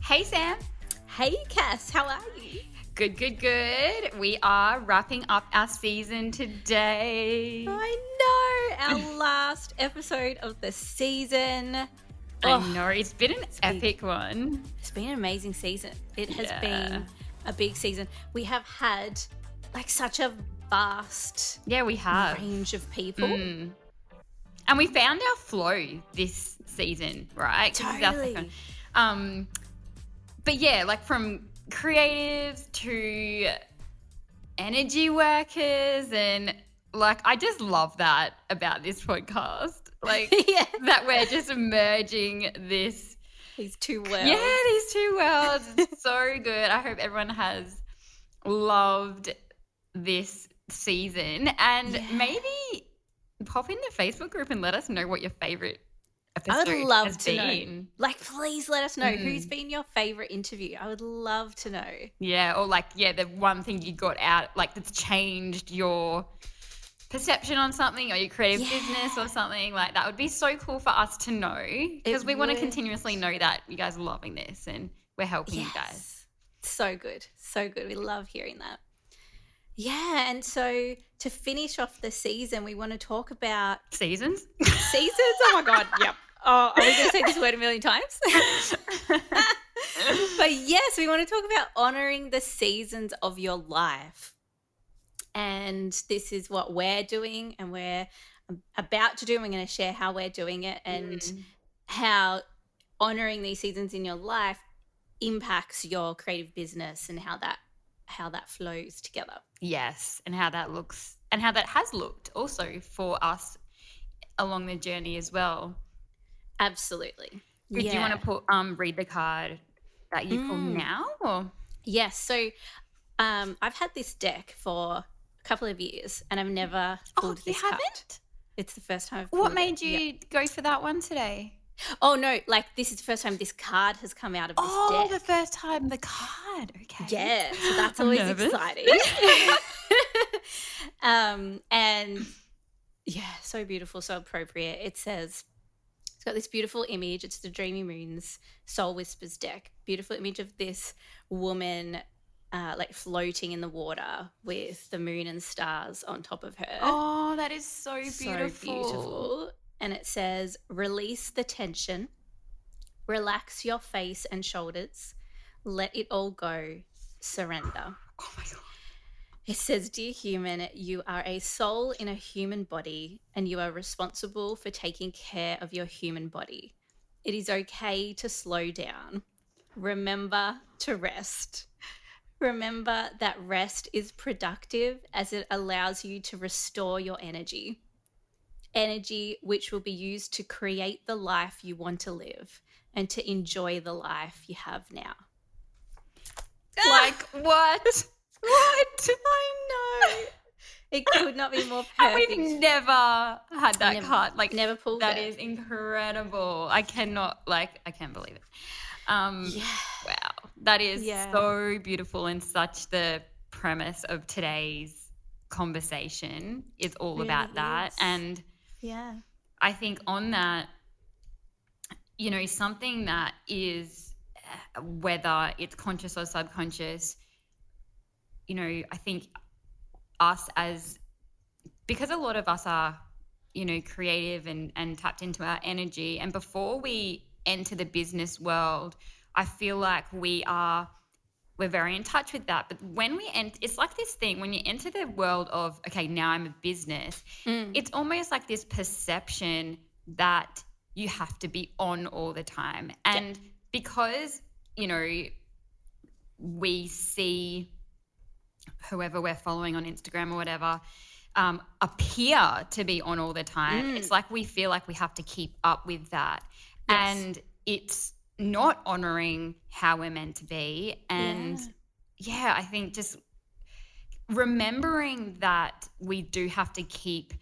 Hey, Sam. Hey, Cass, how are you? Good, good, good. We are wrapping up our season today. I know, our last episode of the season. I know, it's been an epic big. one. It's been an amazing season. It has been a big season. We have had like such a vast we have range of people. And we found our flow this season, right? Totally. But yeah, like from creatives to energy workers, and like I just love that about this podcast. Like that we're just merging these two worlds. Yeah, these two worlds. It's so good. I hope everyone has loved this season, and maybe pop in the Facebook group and let us know what your favorite episode I would love has to been. know. Like, please let us know who's been your favorite interview. I would love to know. Yeah, or like, the one thing you got out, like that's changed your perception on something or your creative business or something. Like that would be so cool for us to know, because we want to continuously know that you guys are loving this and we're helping you guys. So good. So good. We love hearing that. Yeah, and so to finish off the season, we want to talk about... Seasons? Seasons? Oh, my God. Yep. Oh, are we going to say this word a million times? But yes, we want to talk about honouring the seasons of your life. And this is what we're doing, and we're about to do. We're going to share how we're doing it and how honouring these seasons in your life impacts your creative business and how that flows together. Yes, and how that looks and how that has looked also for us along the journey as well. Absolutely. Do you want to read the card that you pulled now? Or? Yes. So I've had this deck for a couple of years and I've never pulled this card. Haven't? It's the first time I've pulled it. What made you go for that one today? Oh, no, like this is the first time this card has come out of this deck. Oh, the first time the card. Okay. Yeah, so that's always exciting. And yeah, so beautiful, so appropriate. It says, it's got this beautiful image. It's the Dreamy Moon's Soul Whispers deck. Beautiful image of this woman like floating in the water with the moon and stars on top of her. Oh, that is so beautiful. So beautiful. And it says, release the tension, relax your face and shoulders, let it all go, surrender. Oh my God. It says, dear human, you are a soul in a human body and you are responsible for taking care of your human body. It is okay to slow down. Remember to rest. Remember that rest is productive as it allows you to restore your energy. Energy which will be used to create the life you want to live and to enjoy the life you have now. Like what? What? I know. It could not be more perfect. And we've never had that card. Like never pulled that. That is incredible. I can't believe it. Wow. That is so beautiful, and such the premise of today's conversation is all about that. And I think on that, something that is, whether it's conscious or subconscious, I think us because a lot of us are, creative and tapped into our energy. And before we enter the business world, I feel like we're very in touch with that. But when we enter, it's like this thing, when you enter the world of, okay, now I'm a business, it's almost like this perception that you have to be on all the time. And because, we see whoever we're following on Instagram or whatever appear to be on all the time, it's like we feel like we have to keep up with that. And it's not honoring how we're meant to be. And I think just remembering that we do have to keep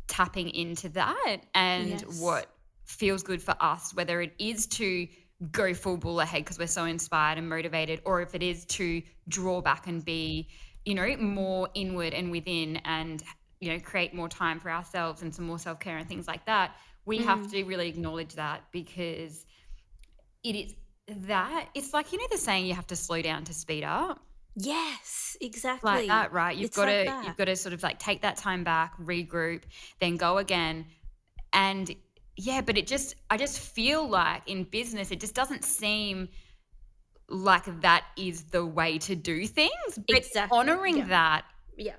tapping into that and what feels good for us, whether it is to go full bull ahead because we're so inspired and motivated, or if it is to draw back and be, more inward and within and, create more time for ourselves and some more self-care and things like that. We have to really acknowledge that, because that it's like, the saying you have to slow down to speed up. Yes, Like exactly. that, right? You've It's like gotta that. you've gotta sort of like take that time back, regroup, then go again. And yeah, but I just feel like in business, it just doesn't seem like that is the way to do things. But Exactly. honoring Yeah. that Yeah.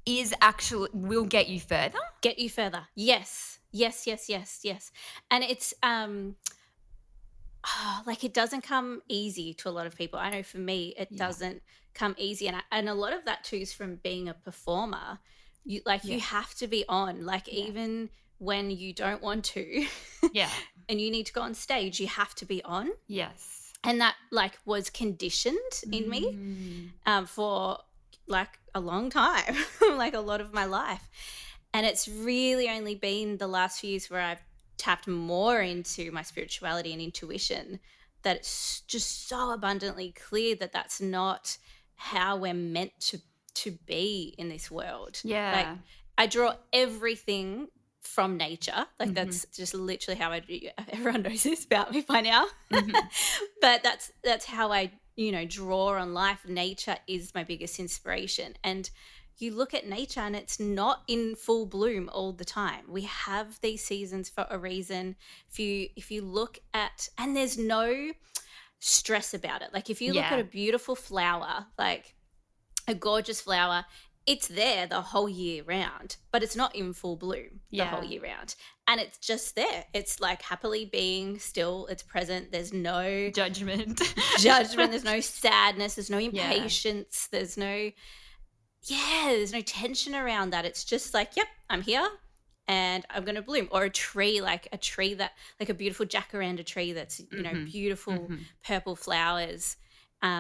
is actually will get you further. Get you further. Yes. Yes, yes, yes, yes. And it's like it doesn't come easy to a lot of people. I know for me it Yeah. doesn't come easy, and a lot of that too is from being a performer. You Yeah. have to be on, like, Yeah. even when you don't want to Yeah. and you need to go on stage, you have to be on. Yes. And that, like, was conditioned in me Mm. for like a long time, like a lot of my life. And it's really only been the last few years where I've tapped more into my spirituality and intuition, that it's just so abundantly clear that that's not how we're meant to be in this world. Like, Yeah. I draw everything from nature. Like, Mhm. that's just literally how I do. Everyone knows this about me by now. Mhm. But that's how I, draw on life. Nature is my biggest inspiration. And you look at nature and it's not in full bloom all the time. We have these seasons for a reason. If you look at, and there's no stress about it. Like, if you look at Yeah. a beautiful flower, like a gorgeous flower, it's there the whole year round, but it's not in full bloom the whole Yeah. year round. And it's just there. It's like happily being still, it's present. There's no Judgment. judgment, there's no sadness, there's no Yeah. impatience, there's no tension around that. It's just like, yep, I'm here and I'm going to bloom. Or a tree, like a tree that, like a beautiful jacaranda tree that's, Mhm. beautiful Mhm. purple flowers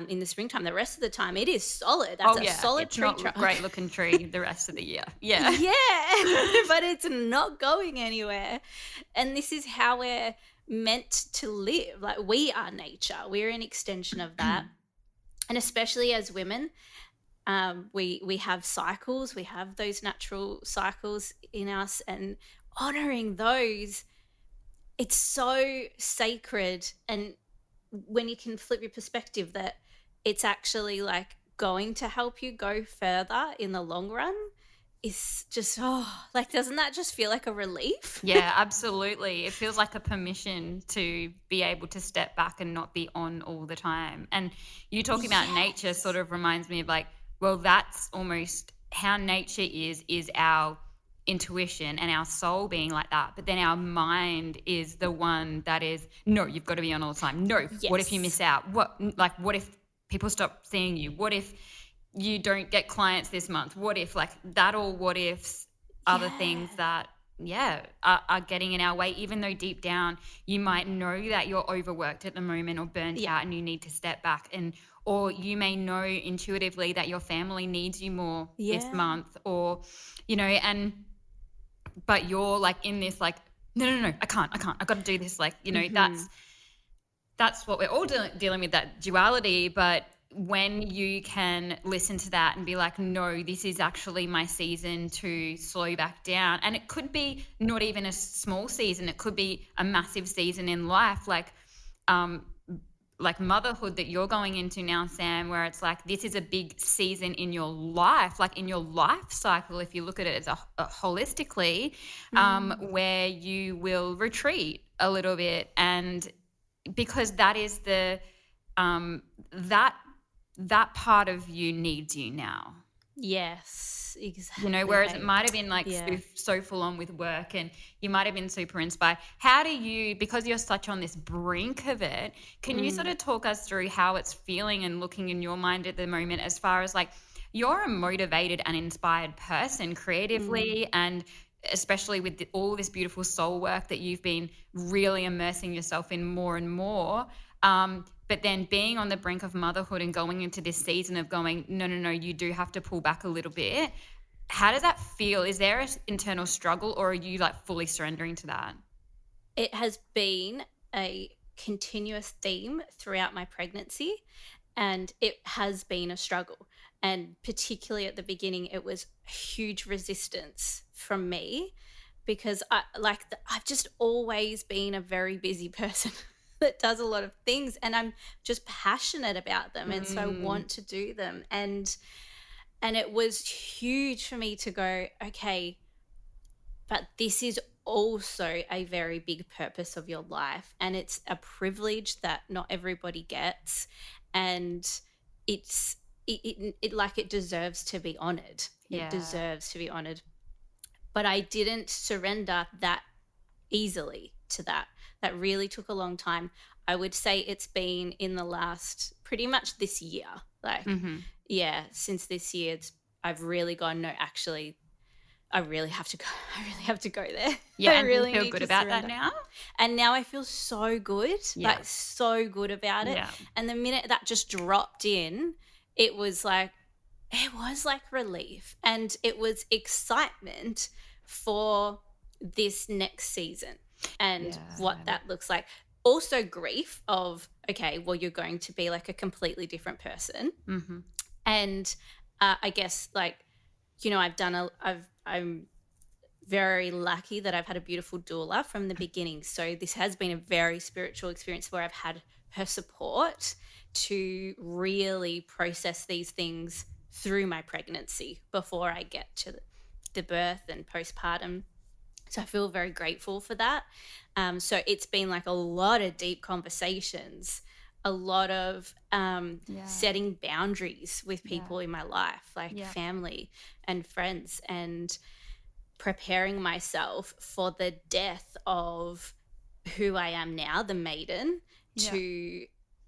in the springtime. The rest of the time, it is solid. That's Oh, a yeah. solid It's tree not trunk. great looking tree the rest of the year. Yeah. Yeah, but it's not going anywhere. And this is how we're meant to live. Like, we are nature, we're an extension of that. And especially as women, we have cycles, we have those natural cycles in us, and honoring those, it's so sacred. And when you can flip your perspective that it's actually like going to help you go further in the long run, is just, like, doesn't that just feel like a relief? Yeah, absolutely. It feels like a permission to be able to step back and not be on all the time. And you talking about nature sort Yes. of reminds me of like, well, that's almost how nature is our intuition and our soul being like that. But then our mind is the one that is, no, you've got to be on all the time. No, what if you Yes. miss out? What if people stop seeing you? What if you don't get clients this month? What if, like, that all what ifs are the Yeah. things that yeah are getting in our way, even though deep down you might know that you're overworked at the moment or burnt Yeah. out and you need to step back, and or you may know intuitively that your family needs you more this Yeah. month, or and but you're like in this like, no, no, no, I can't, I got to do this, like, Mhm. that's what we're all dealing with, that duality. But when you can listen to that and be like, no, this is actually my season to slow back down. And it could be not even a small season, it could be a massive season in life, um, like motherhood that you're going into now, Sam, where it's like this is a big season in your life, like in your life cycle, if you look at it as a holistically, Mm. where you will retreat a little bit, and because that is the um that that part of you needs you now, Yes, exactly, whereas it hey. might have been like Yeah. so full on with work and you might have been super inspired. How do you, because you're such on this brink of it, can you sort Mm. of talk us through how it's feeling and looking in your mind at the moment, as far as like you're a motivated and inspired person Mm. creatively, and especially with all this beautiful soul work that you've been really immersing yourself in more and more, but then being on the brink of motherhood and going into this season of going, no, no, no, you do have to pull back a little bit. How does that feel? Is there an internal struggle, or are you like fully surrendering to that? It has been a continuous theme throughout my pregnancy, and it has been a struggle. And particularly at the beginning, it was huge resistance from me, because I've just always been a very busy person. that does a lot of things, and I'm just passionate about them, and so I Mm, want to do them. And it was huge for me to go, okay, but this is also a very big purpose of your life, and it's a privilege that not everybody gets, and it's it like it deserves to be honored. It yeah. deserves to be honored. But I didn't surrender that easily to that. That really took a long time. I would say it's been in the last pretty much this year. Like, Hmm. yeah, since this year, I've really gone, no, actually, I really have to go. I really have to go there. Yeah. I And do you really feel need good to about that surrender. now? And now I feel so good, Yeah. like so good about it. Yeah. And the minute that just dropped in, it was like, relief, and it was excitement for this next season and what Yeah. that looks like. Also, grief of, okay, well, you're going to be like a completely different person. Hmm. And I guess, like, I'm very lucky that I've had a beautiful doula from the beginning. So this has been a very spiritual experience where I've had her support to really process these things through my pregnancy before I get to the birth and postpartum. So I feel very grateful for that. So it's been like a lot of deep conversations, a lot of Yeah. setting boundaries with Yeah. people in my life, like Yeah. family and friends, and preparing myself for the death of who I am now, the maiden, Yeah.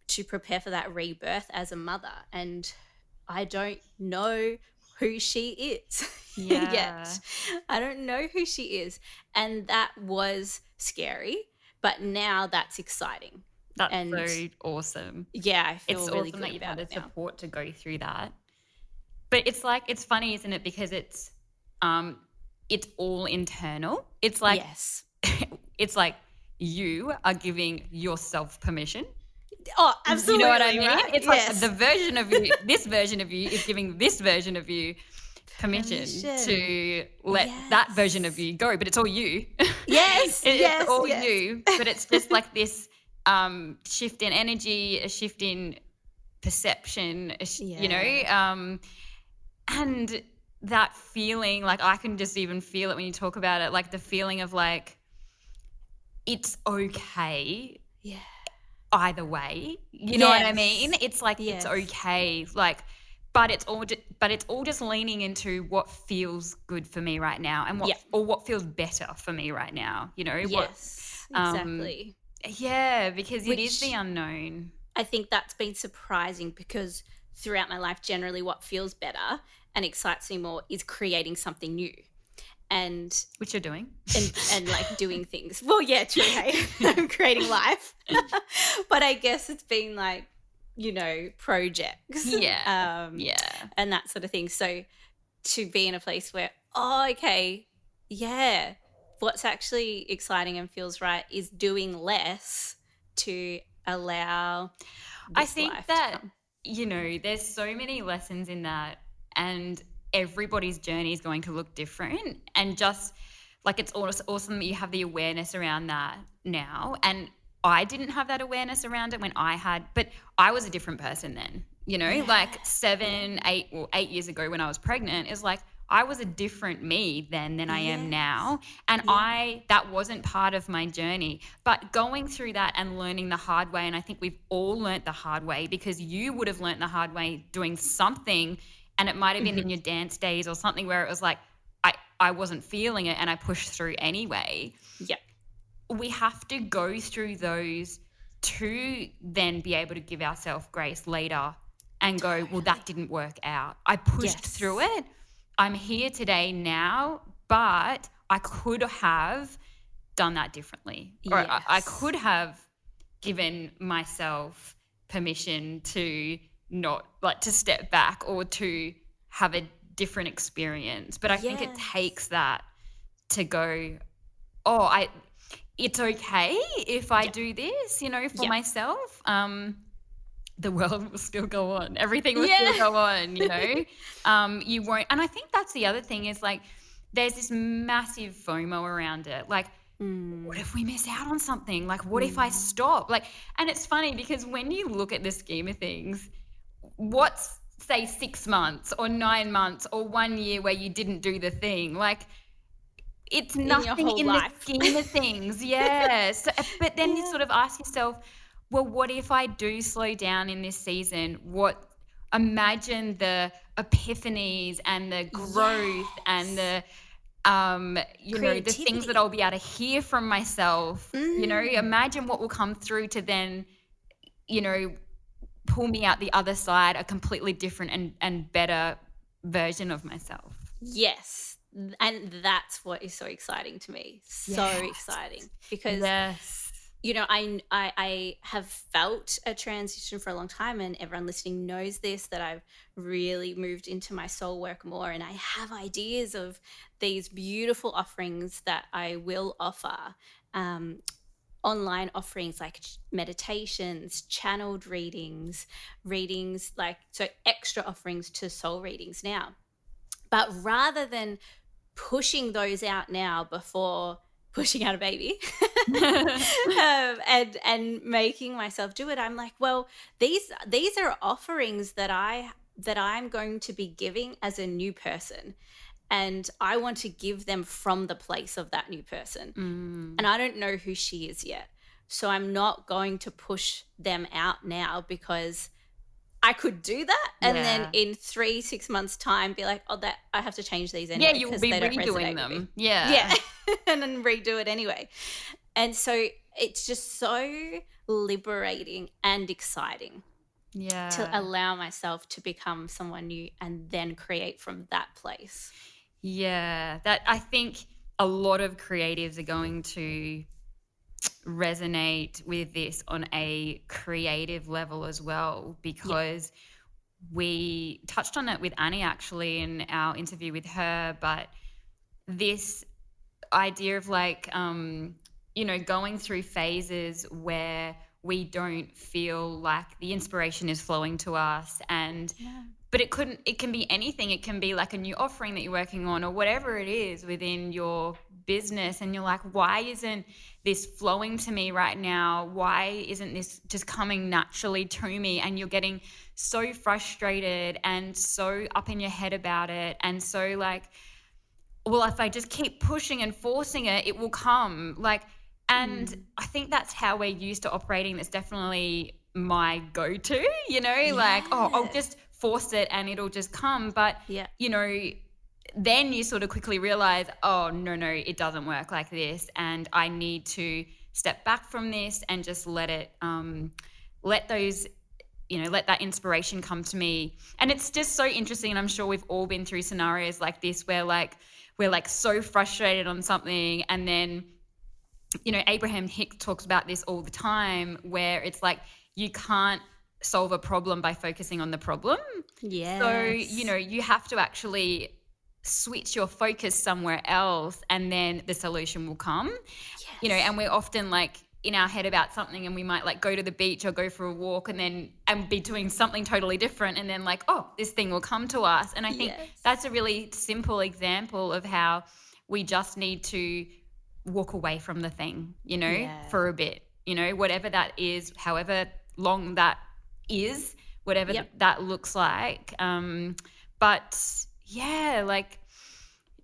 to prepare for that rebirth as a mother. And I don't know who she is Yeah. yet. I don't know who she is. And that was scary, but now that's exciting. That's And so awesome. yeah, I It's feel really awesome good that you've had about the it now. support to go through that. But it's like, it's funny, isn't it? Because um it's all internal. It's like Yes. it's like you are giving yourself permission. Oh, You know what I absolutely, mean? right? It's like the Yes. version of you, this version of you is giving this version of you permission Permission. to let that version of Yes. you go, but it's all you. Yes, It's yes, all yes. you, but it's just like this shift in energy, a shift in perception, Yeah. and that feeling, like I can just even feel it when you talk about it, like the feeling of like it's okay Yeah. either way. You know what I mean? Yes. It's like it's Yes. okay, like, but it's all just leaning into what feels good for me right now, and Yeah. what feels better for me right now. What Yes. um Exactly. yeah, because it is the Which unknown. I think that's been surprising, because throughout my life, generally what feels better and excites me more is creating something new. And Which you're doing. and like doing things. Well, yeah, true, hey. I'm creating life. But I guess it's been like, projects. Yeah. Um Yeah. and that sort of thing. So to be in a place where, oh, okay, yeah, what's actually exciting and feels right is doing less to allow I this think life to that, come. there's so many lessons in that, and everybody's journey is going to look different. And just like, it's awesome that you have the awareness around that now. And I didn't have that awareness around it when but I was a different person then, Yeah. like Yeah. 8 years ago when I was pregnant, is like, I was a different me then than I am Yes. now. And Yeah. that wasn't part of my journey. But going through that and learning the hard way, and I think we've all learnt the hard way, because you would have learnt the hard way doing something, and it might have been in Mhm. your dance days or something where it was like, I wasn't feeling it and I pushed through anyway. Yep. We have to go through those to then be able to give ourselves grace later and go, well, that Totally. didn't work out. I pushed through Yes. it. I'm here today now, but I could have done that differently. Or I Yes. could have given myself permission to not, like, to step back or to have a different experience. But I think it Yes. takes that to go, oh, it's okay if I Yep. do this, for Yep. myself. The world will still go on. Everything will still Yeah. go on. You won't. And I think that's the other thing is, like, there's this massive FOMO around it. Like, what Mm. if we miss out on something? Like, what if I Mm. stop? Like, and it's funny because when you look at the scheme of things, what's say 6 months or 9 months or 1 year where you didn't do the thing? Like, it's In your nothing whole in the life. scheme of things. Yeah. So, but then you Yeah. sort of ask yourself, well, what if I do slow down in this season? Imagine the epiphanies and the growth and Yes. the things that Creativity. I'll be able to hear from myself. Mm. Imagine what will come through to then, you know, pull me out the other side, a completely different and better version of myself. Yes. And that's what is so exciting to me. So Yes. exciting because Yes. I have felt a transition for a long time, and everyone listening knows this, that I've really moved into my soul work more, and I have ideas of these beautiful offerings that I will offer. Um, Online offerings like meditations, channeled readings, readings like so extra offerings to soul readings now. But rather than pushing those out now before pushing out a baby and making myself do it, I'm like, well, these are offerings that I'm going to be giving as a new person, and I want to give them from the place of that new person, and Mm, I don't know who she is yet, so I'm not going to push them out now, because I could do that and then yeah. in 3-6 months time be like, oh, that I have to change these Yeah, anyway you will because be they don't redoing resonate with me. them. Yeah. Yeah. And then redo it anyway. And so it's just so liberating and exciting to Yeah. allow myself to become someone new and then create from that place. Yeah. That I think a lot of creatives are going to resonate with this on a creative level as well, Yeah. because we touched on it with Annie actually in our interview with her, but this idea of like going through phases where we don't feel like the inspiration is flowing to us, and Yeah. but it can be anything. It can be like a new offering that you're working on or whatever it is within your business, and you're like, why isn't this flowing to me right now? Why isn't this just coming naturally to me? And you're getting so frustrated and so up in your head about it, and so like, well, if I just keep pushing and forcing it, it will come. Like, and Mm. I think that's how we're used to operating. That's definitely my go-to, like, oh, I'll Yeah. just force it and it'll just come. But, Yeah. you know, then you sort of quickly realize, oh, no, no, it doesn't work like this. And I need to step back from this and just let those, let that inspiration come to me. And it's just so interesting. And I'm sure we've all been through scenarios like this where like, we're like so frustrated on something, and then Abraham Hicks talks about this all the time, where it's like you can't solve a problem by focusing on the problem. So Yes. you have to actually switch your focus somewhere else, and then the solution will come. And Yes. we're often like in our head about something, and we might like go to the beach or go for a walk and be doing something totally different, and then like, oh, this thing will come to us. And I think Yes. that's a really simple example of how we just need to walk away from the thing, for Yeah. a bit, whatever that is, however long that is, whatever Yep. that looks like. But yeah, like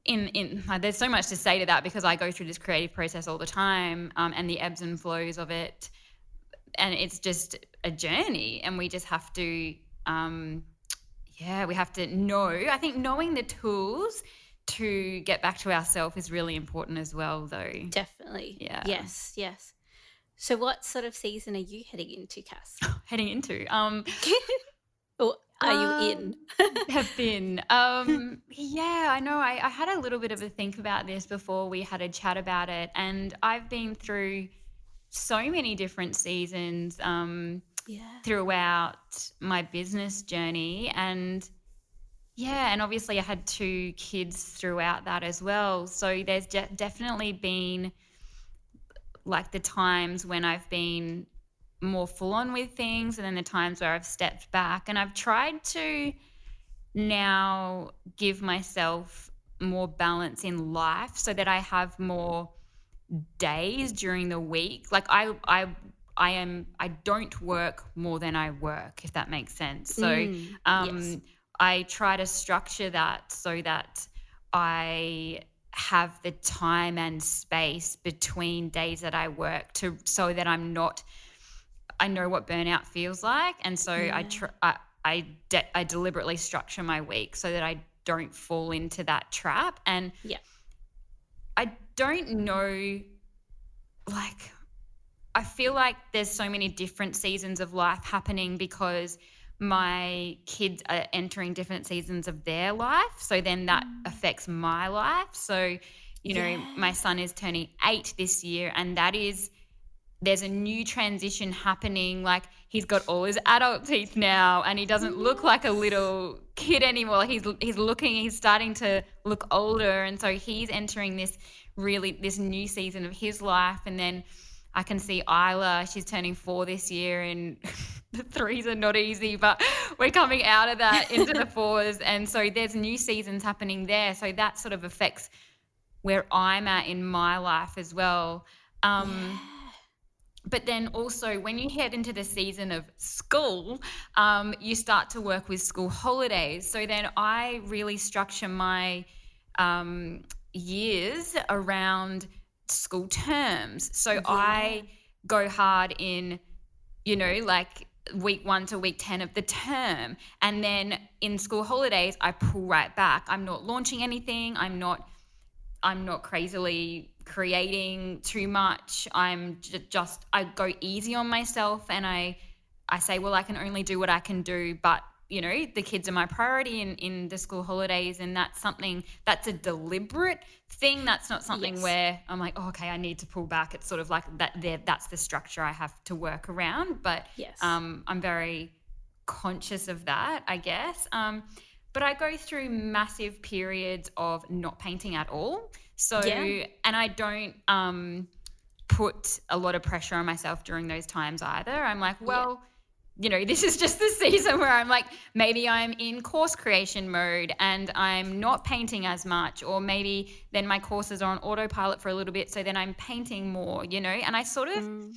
in there's so much to say to that, because I go through this creative process all the time, and the ebbs and flows of it, and it's just a journey, and we just have to we have to know. I think knowing the tools to get back to ourselves is really important as well, though. Definitely. Yeah. Yes, yes. So what sort of season are you heading into, Cass? Heading into Or are you in? um have been yeah, I know. I had a little bit of a think about this before we had a chat about it, and I've been through so many different seasons Yeah. throughout my business journey. And yeah, and obviously I had two kids throughout that as well, so there's definitely been like the times when I've been more full on with things, and then the times where I've stepped back, and I've tried to now give myself more balance in life so that I have more days during the week. Like I don't work more than I work, if that makes sense. So Yes. um I try to structure that so that I have the time and space between days that I work to so that I know what burnout feels like, and so Yeah. I deliberately structure my week so that I don't fall into that trap. And Yeah. I don't know, like, I feel like there's so many different seasons of life happening because my kids are entering different seasons of their life. So then that Mm. affects my life. So, my Yeah. son is turning 8 this year, and there's a new transition happening. Like, he's got all his adult teeth now, and he doesn't look like a Yes. little kid anymore. He's starting to look older, and so he's entering this new season of his life. And then I can see Isla, she's turning 4 this year, and the threes are not easy, but we're coming out of that into the fours. And so there's new seasons happening there. So that sort of affects where I'm at in my life as well. Um, Yeah. but then also, when you head into the season of school, you start to work with school holidays. So then I really structure my um, years around school terms. So Yeah. I go hard in, like week 1 to week 10 of the term. And then in school holidays, I pull right back. I'm not launching anything. I'm not crazily creating too much. I go easy on myself, and I say, well, I can only do what I can do, but the kids are my priority in the school holidays, and that's a deliberate thing. That's not something Yes. where I'm like, oh, okay, I need to pull back. It's sort of like that's the structure I have to work around. But Yes. I'm very conscious of that, I guess. But I go through massive periods of not painting at all. So, Yeah. and I don't put a lot of pressure on myself during those times either. I'm like, Yeah. well, this is just the season where I'm like, maybe I'm in course creation mode and I'm not painting as much, or maybe then my courses are on autopilot for a little bit. So then I'm painting more, and Mm.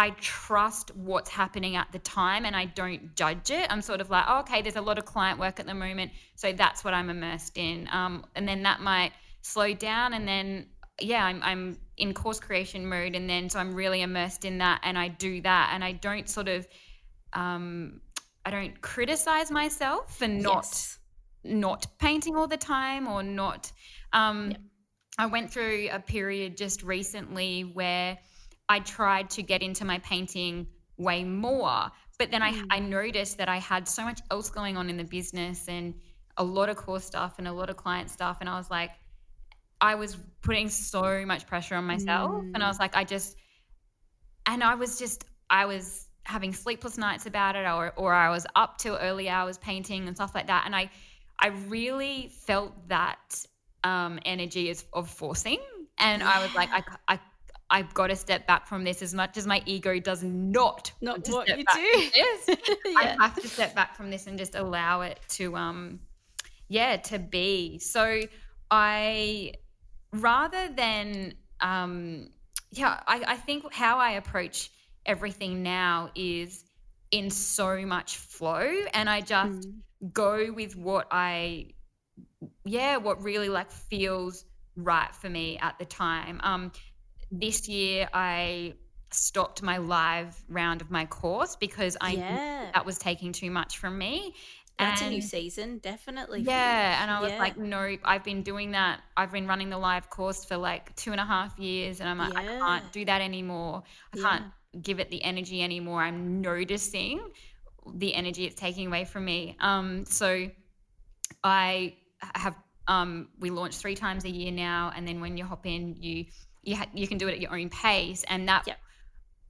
I trust what's happening at the time, and I don't judge it. I'm sort of like, oh, okay, there's a lot of client work at the moment, so that's what I'm immersed in. And then that might slow down, and then yeah, I'm in course creation mode, and then so I'm really immersed in that, and I do that, and I don't um, I don't criticize myself for Yes. not painting all the time, or not. Yep. Um, I went through a period just recently where I tried to get into my painting way more, but then I Mm. noticed that I had so much else going on in the business, and a lot of core stuff and a lot of client stuff, and I was like, I was putting so much pressure on myself, and I was Mm. like, I was having sleepless nights about it, or I was up till early hours painting and stuff like that, and I really felt that energy of forcing, and I was like, Yeah. I've got to step back from this. As much as my ego does not Not want to what step you back from do. this, I Yeah. have to step back from this and just allow it to yeah, to be. So I rather than yeah, I think how I approach everything now is in so much flow, and I just Mm. go with what really like feels right for me at the time. This year I stopped my live round of my course because I knew Yeah. that was taking too much from me. That's a new And season, definitely for you. yeah, and I was Yeah. like, no, I've been doing that. I've been running the live course for like 2.5 years, and I'm like, I Yeah. can't do that anymore. I can't Yeah. give it the energy anymore. I'm noticing the energy it's taking away from me. So I have we launch 3 times a year now, and then when you hop in, you can do it at your own pace, Yep.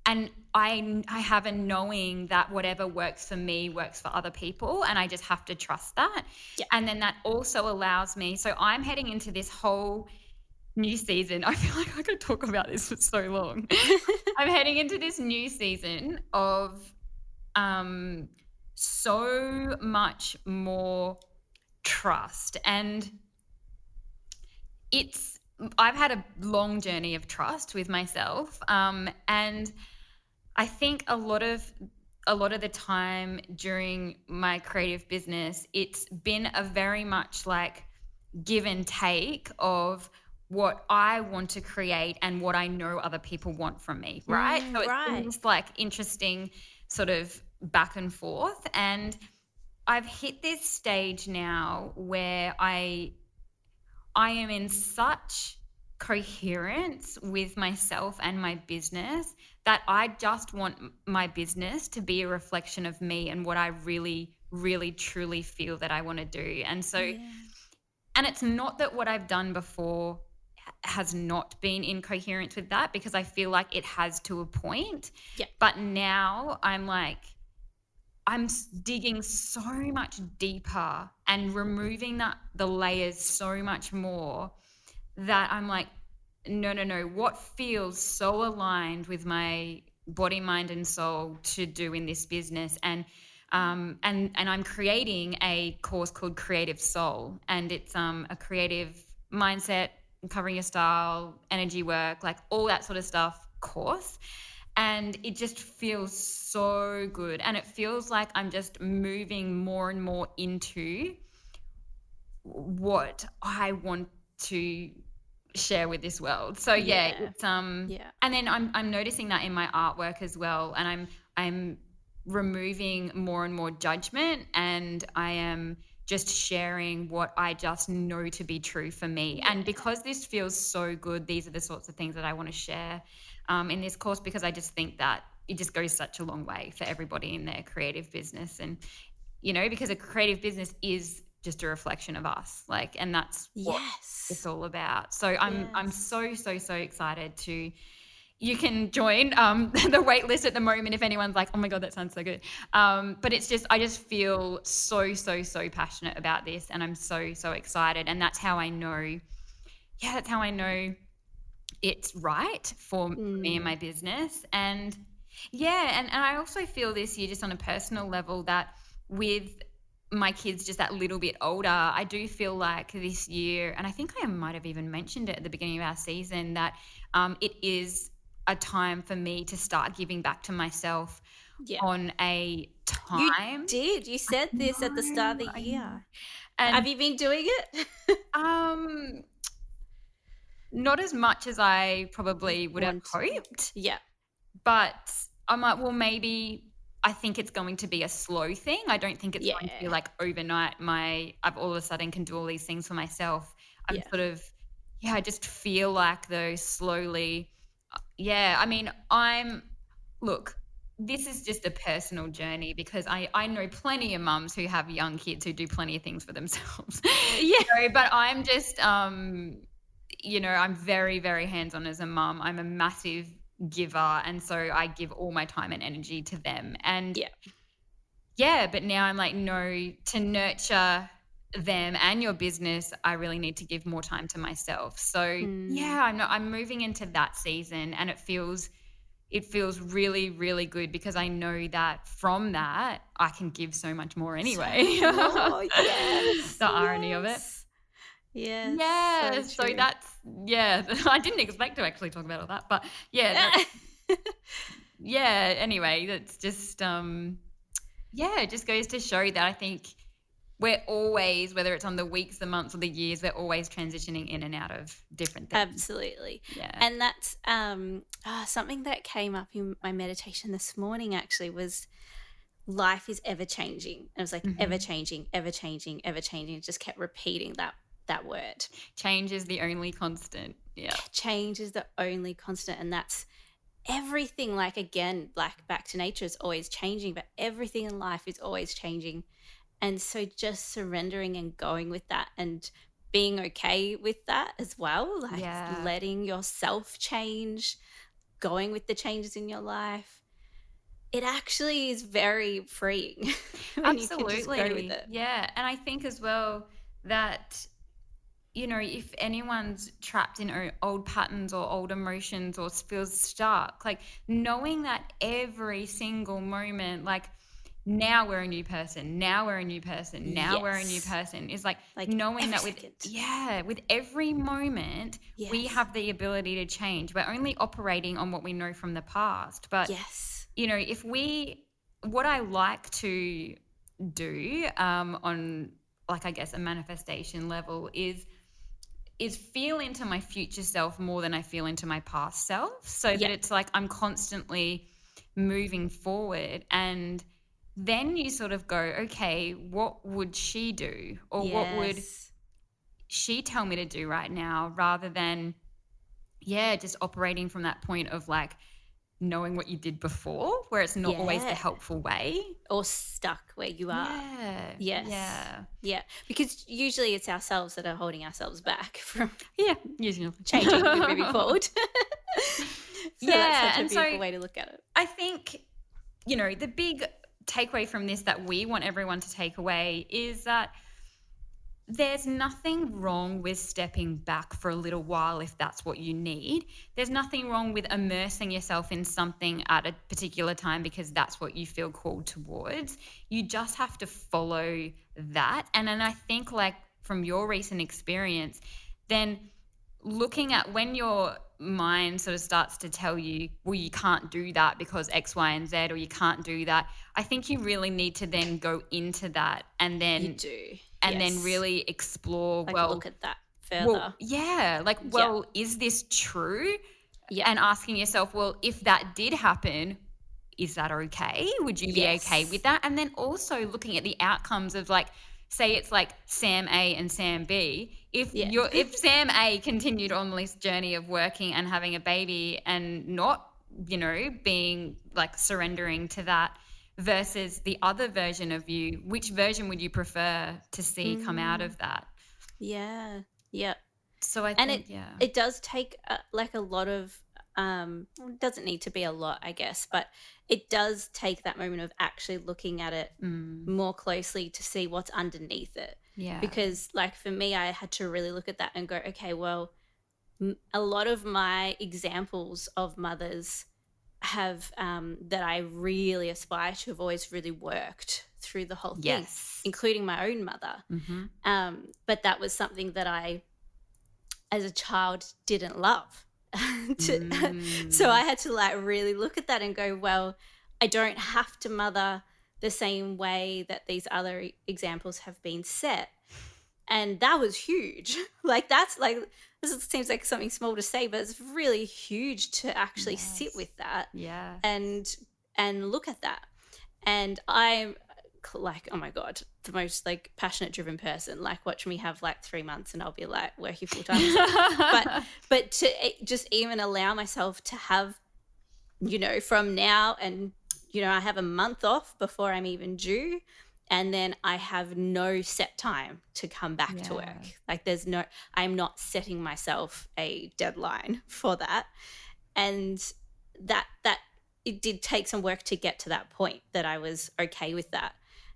and I have a knowing that whatever works for me works for other people, and I just have to trust that. Yep. And then that also allows me, so I'm heading into this whole new season. I feel like I could talk about this for so long. I'm heading into this new season of um so much more trust, and it's I've had a long journey of trust with myself, and I think a lot of the time during my creative business, it's been a very much like give and take of what I want to create and what I know other people want from me, right? So it's been Right. this like interesting sort of back and forth. And I've hit this stage now where I am in such coherence with myself and my business that I just want my business to be a reflection of me and what I really, really, truly feel that I want to do. And so, Yeah. and it's not that what I've done before has not been in coherence with that, because I feel like it has to a point. Yeah. But now I'm like, digging so much deeper and removing the layers so much more, that I'm like, no, no, no. What feels so aligned with my body, mind, and soul to do in this business? And I'm creating a course called Creative Soul, and it's a creative mindset, covering your style, energy work, like all that sort of stuff course. And it just feels so good, and it feels like I'm just moving more and more into what I want to share with this world. So yeah, Yeah. it's Yeah. and then I'm noticing that in my artwork as well, and I'm removing more and more judgment, and I am just sharing what I just know to be true for me. And Yeah. because this feels so good, these are the sorts of things that I want to share in this course, because I just think that it just goes such a long way for everybody in their creative business. And because a creative business is just a reflection of us, like, and that's what it's Yes. all about. So I'm Yes. so, so, so excited to you can join the wait list at the moment if anyone's like, oh my god, that sounds so good. But it's just, I just feel so, so, so passionate about this, and I'm so, so excited, and that's how I know it's right for me and Mm. my business. And yeah, and I also feel this year, just on a personal level, that with my kids just that little bit older, I do feel like this year, and I think I might have even mentioned it at the beginning of our season, that it is a time for me to start giving back to myself Yeah. on a You time. did. You said this at the start of the I know. year. And Have you been doing it? um not as much as I probably would have Want. hoped. Yeah. But I'm like, well, maybe I think it's going to be a slow thing. I don't think it's going to be Yeah. like overnight. I've all of a sudden can do all these things for myself. I'm Yeah. sort of, yeah, I just feel like though slowly, yeah. I mean, look, this is just a personal journey, because I know plenty of mums who have young kids who do plenty of things for themselves, Yeah. but I'm just, I'm very, very hands on as a mum. I'm a massive giver. And so I give all my time and energy to them. And Yeah. yeah, but now I'm like, no, to nurture them and your business, I really need to give more time to myself. So Mm. yeah, I'm moving into that season, and it feels really, really good, because I know that from that I can give so much more So anyway. much more. Yes. The irony of it. Yes. Yes. So Yeah, so true. yeah, I didn't expect to actually talk about all that, but yeah, yeah, anyway, that's just yeah, it just goes to show that I think we're always, whether it's on the weeks, the months, or the years, we're always transitioning in and out of different things. Absolutely. Yeah. And that's something that came up in my meditation this morning actually was life is ever changing. And it was like ever Mhm. changing, ever changing, ever changing. It just kept repeating that word. Change is the only constant. Yeah. Change is the only constant, and that's everything. Like again, like back to nature is always changing, but everything in life is always changing. And so just surrendering and going with that and being okay with that as well, like Yeah. letting yourself change, going with the changes in your life. It actually is very freeing when you can just go with Absolutely. it. Yeah. And I think as well that if anyone's trapped in old patterns or old emotions or feels stuck, like knowing that every single moment, like now we're a new person, now we're a new person, now we're a new Yes. person. Is like Like knowing every that with second. with every moment we Yes. have the ability to change. We're only operating on what we know from the past. But Yes. if what I like to do on, like, I guess a manifestation level is feel into my future self more than I feel into my past self, so that Yeah. it's like I'm constantly moving forward. And then you sort of go, okay, what would she do, or what would Yes. she tell me to do right now, rather than just operating from that point of like knowing what you did before, where it's not always the Yeah. helpful way. Or stuck where you are. Yeah. Yes. Yeah. Yeah. Because usually it's ourselves that are holding ourselves back from Yeah. Usually. changing and moving forward. So that's Yeah. such a And beautiful so way to look at it. I think, the big takeaway from this that we want everyone to take away is that there's nothing wrong with stepping back for a little while if that's what you need. There's nothing wrong with immersing yourself in something at a particular time because that's what you feel called towards. You just have to follow that. And then I think, like, from your recent experience, then looking at when your mind sort of starts to tell you, well, you can't do that because X, Y, and Z, or you can't do that, I think you really need to then go into that and You then do. Yes. really explore, Like look at that further. Yeah. is this true? Yeah. And asking yourself, well, if that did happen, is that okay? Would you be okay with Yes. that? And then also looking at the outcomes of, like, say it's like Sam A and Sam B. Yeah. If Sam A continued on this journey of working and having a baby and not, being like surrendering to that, versus the other version of you, which version would you prefer to see come out Mm, of that? yeah. Yeah. So I And think, yeah. it does take like a lot of it doesn't need to be a lot, I guess, but it does take that moment of actually looking at it Mm, more closely to see what's underneath it. yeah. Because like for me, I had to really look at that and go, okay, well, a lot of my examples of mothers have that I really aspire to have always really worked through the whole thing, Yes. including my own mother. Mm-hmm. But that was something that I, as a child, didn't love. So I had to like really look at that and go, well, I don't have to mother the same way that these other examples have been set. And that was huge. Like that's like, this seems like something small to say, but it's really huge to actually sit Yes. with that Yeah. and look at that. And I'm like, oh my god, the most like passionate driven person. Like watch me have like 3 months and I'll be like working full time. but to just even allow myself to have, from now, and I have a month off before I'm even due, and then I have no set time to come back to Yeah. work. Like I'm not setting myself a deadline for that. And that it did take some work to get to that point that I was okay with that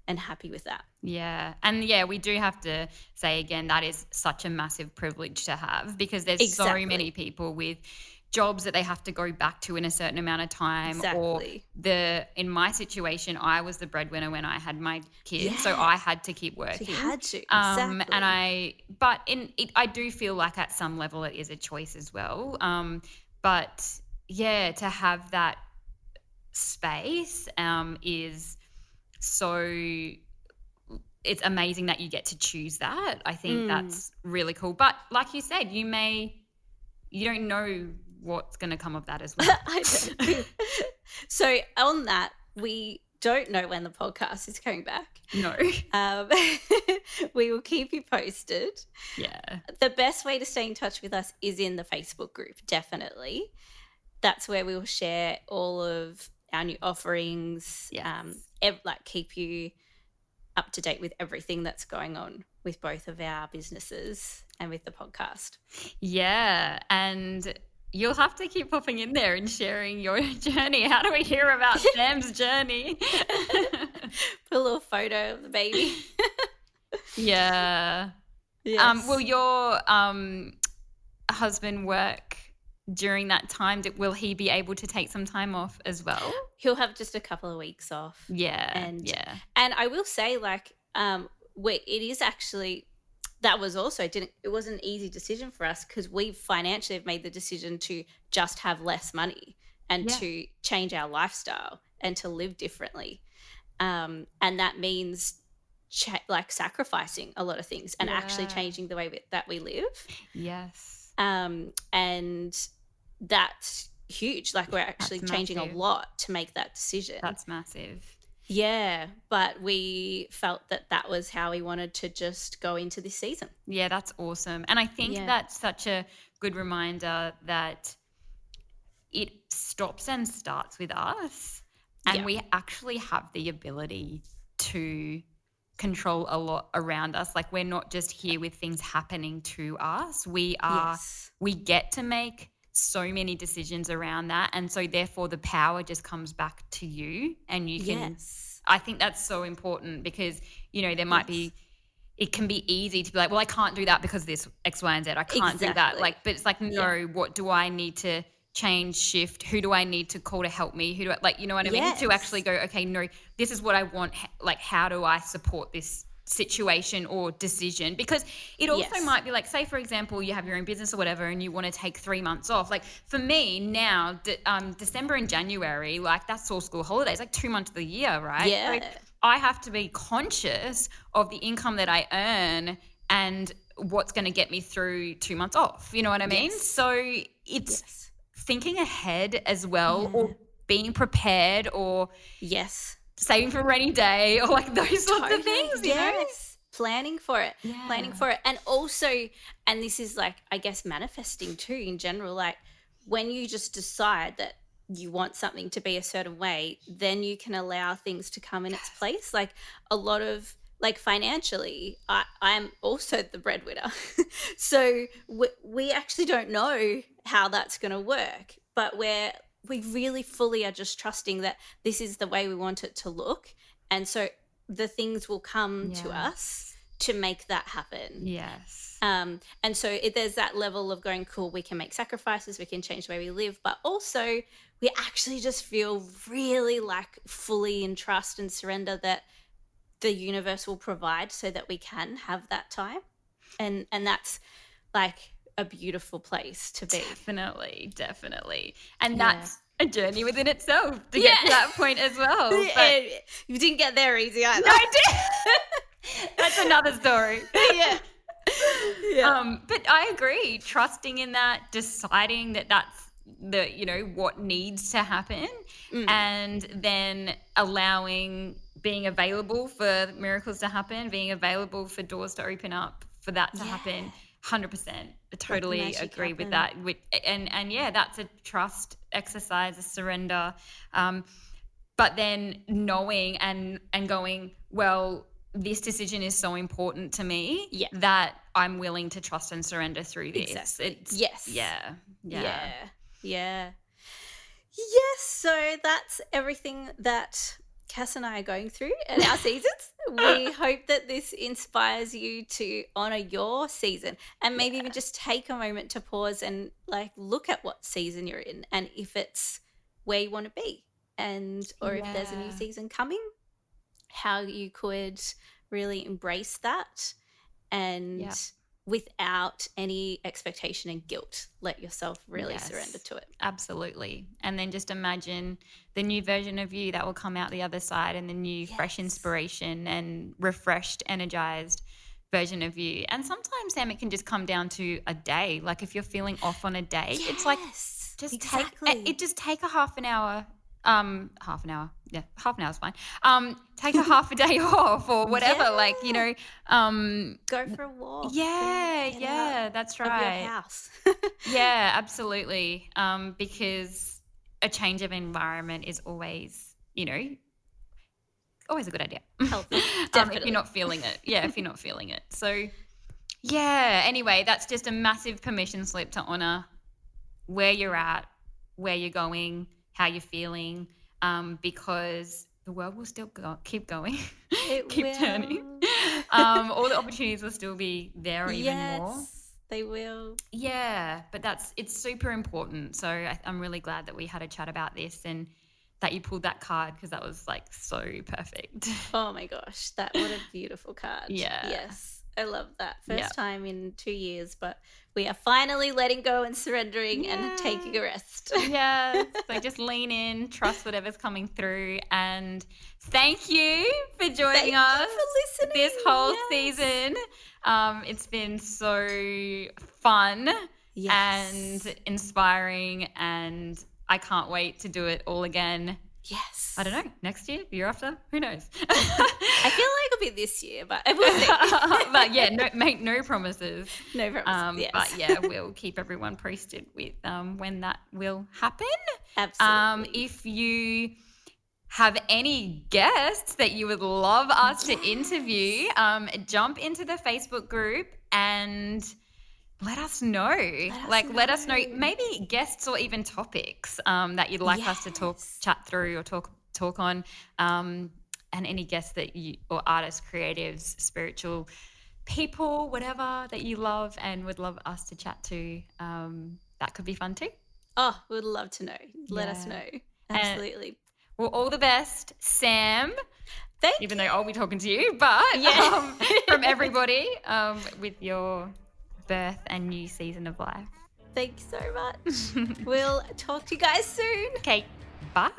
and happy with that. Yeah. And yeah, we do have to say again, that is such a massive privilege to have, because there's Exactly. so many people with jobs that they have to go back to in a certain amount of time. Exactly. Or in my situation, I was the breadwinner when I had my kids, so Yeah. I had to keep working. So you had to. Exactly. And I do feel like at some level it is a choice as well. But yeah, to have that space is so, it's amazing that you get to choose that. I think that's really cool. But like you said, you don't know what's going to come of that as well. I know. So on that, we don't know when the podcast is coming back. No. We will keep you posted. Yeah. The best way to stay in touch with us is in the Facebook group, definitely. That's where we will share all of our new offerings, Yes. keep you up to date with everything that's going on with both of our businesses and with the podcast. Yeah. And you'll have to keep popping in there and sharing your journey. How do we hear about Sam's journey? Put a little photo of the baby. Yeah. Yes. Will your husband work during that time? Will he be able to take some time off as well? He'll have just a couple of weeks off. Yeah, And yeah. I will say, like, it is actually, that was also it wasn't an easy decision for us, because we financially have made the decision to just have less money and Yeah. to change our lifestyle and to live differently. And that means like sacrificing a lot of things and actually Yeah. changing the way that we live. Yes. And that's huge. Like, we're actually That's changing a massive. lot to make that decision. That's massive. Yeah, but we felt that that was how we wanted to just go into this season. Yeah, that's awesome. And I think Yeah. that's such a good reminder that it stops and starts with us. And Yeah. we actually have the ability to control a lot around us. Like, we're not just here with things happening to us. We get to make so many decisions around that. And so therefore the power just comes back to you, and you can, I think that's so important, because, there might be, it can be easy to be like, well, I can't do that because this X, Y, and Z. I can't do that. Exactly. Like, but it's like, no, what do I need to change, shift? Who do I need to call to help me? Who do I, like, you know what I mean? To actually go, okay, no, this is what I want. Like, how do I support this situation or decision? Because it also might be like, say for example, you have your own business or whatever, and you want to take 3 months off. Like, for me now, December and January, like, that's all school holidays, like 2 months of the year, right? Yeah. So I have to be conscious of the income that I earn and what's going to get me through 2 months off. You know what I mean? So it's thinking ahead as well, or being prepared, or saving for a rainy day, or like those sorts of things, you know? Planning for it. And also, and this is like, I guess, manifesting too in general, like, when you just decide that you want something to be a certain way, then you can allow things to come in its place. Like, a lot of, like, financially, I'm also the breadwinner. So we actually don't know how that's going to work, but we really fully are just trusting that this is the way we want it to look. And so the things will come to us to make that happen. Yes. And so there's that level of going, cool, we can make sacrifices, we can change the way we live, but also we actually just feel really like fully in trust and surrender that the universe will provide so that we can have that time. And that's like a beautiful place to be. Definitely. And that's a journey within itself to get to that point as well. But you didn't get there easy either. No, I did. That's another story. But I agree. Trusting in that, deciding that that's what needs to happen, and then being available for miracles to happen, being available for doors to open up, for that to happen. 100%. I totally agree with that. And that's a trust exercise, a surrender. But then knowing and going, well, this decision is so important to me that I'm willing to trust and surrender through this. Exactly. Yes, so that's everything that Cass and I are going through in our seasons. We hope that this inspires you to honor your season, and maybe even just take a moment to pause and like look at what season you're in, and if it's where you want to be, and or if there's a new season coming, how you could really embrace that, and without any expectation and guilt, let yourself really surrender to it. Absolutely. And then just imagine the new version of you that will come out the other side, and the new fresh inspiration and refreshed, energized version of you. And sometimes, Sam, it can just come down to a day. Like, if you're feeling off on a day, it's like just take a half an hour. Half an hour. Yeah, half an hour is fine. Take a half a day off or whatever. Like, go for a walk. Yeah, that's right. Of your house. Yeah, absolutely. Because a change of environment is always, always a good idea. Healthy. If you're not feeling it. Yeah, if you're not feeling it. So, anyway, that's just a massive permission slip to honor where you're at, where you're going, how you're feeling, because the world will still keep going, keep turning. All the opportunities will still be there, or even more. They will. Yeah, but it's super important. So I'm really glad that we had a chat about this and that you pulled that card because that was like so perfect. Oh my gosh, what a beautiful card. Yeah. Yes, I love that. Yeah. First time in 2 years, but we are finally letting go and surrendering and taking a rest. Yeah. So just lean in, trust whatever's coming through, and thank you for joining us you for listening. this whole Yes. season. It's been so fun and inspiring, and I can't wait to do it all again. Yes. I don't know. Next year, year after, who knows? I feel like it'll be this year, but we'll see. But yeah, make no promises. No promises. Yes. But yeah, we'll keep everyone posted with when that will happen. Absolutely. If you have any guests that you would love us to interview, jump into the Facebook group and let us know. Let us know maybe guests or even topics that you'd like us to chat through or talk on. And any guests that you or artists, creatives, spiritual people, whatever that you love and would love us to chat to. That could be fun too. Oh, we'd love to know. Let us know. Absolutely. Well, all the best, Sam. Even though I'll be talking to you, but from everybody with your birth and new season of life. Thank you so much. We'll talk to you guys soon. Okay, bye.